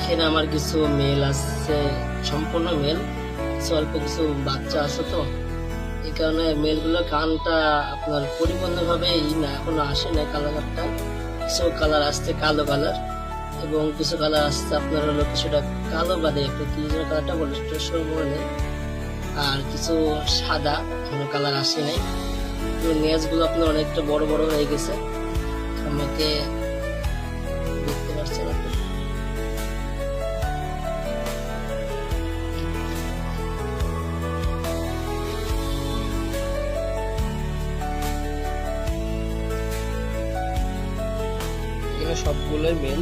এখানে আমার কিছু মেল আছে, সম্পূর্ণ মেল, অল্প কিছু বাচ্চা আছে, তো এই কারণে মেলগুলো কানটা আপনার পরিপূর্ণভাবে না এখনো আসে না। কালারটা কিছু কালার আসছে কালো কালার, এবং কিছু কালার আসছে আপনার হলো কিছুটা কালো বাদে একটু কি যেন কালারটা বলে সেটা মনে নেই, আর কিছু সাদা কোনো কালার আসে নাই। নেজগুলো আপনার অনেকটা বড় বড় হয়ে গেছে, আমাকে দেখতে পাচ্ছেন আপনি। সবগুলোই মেল।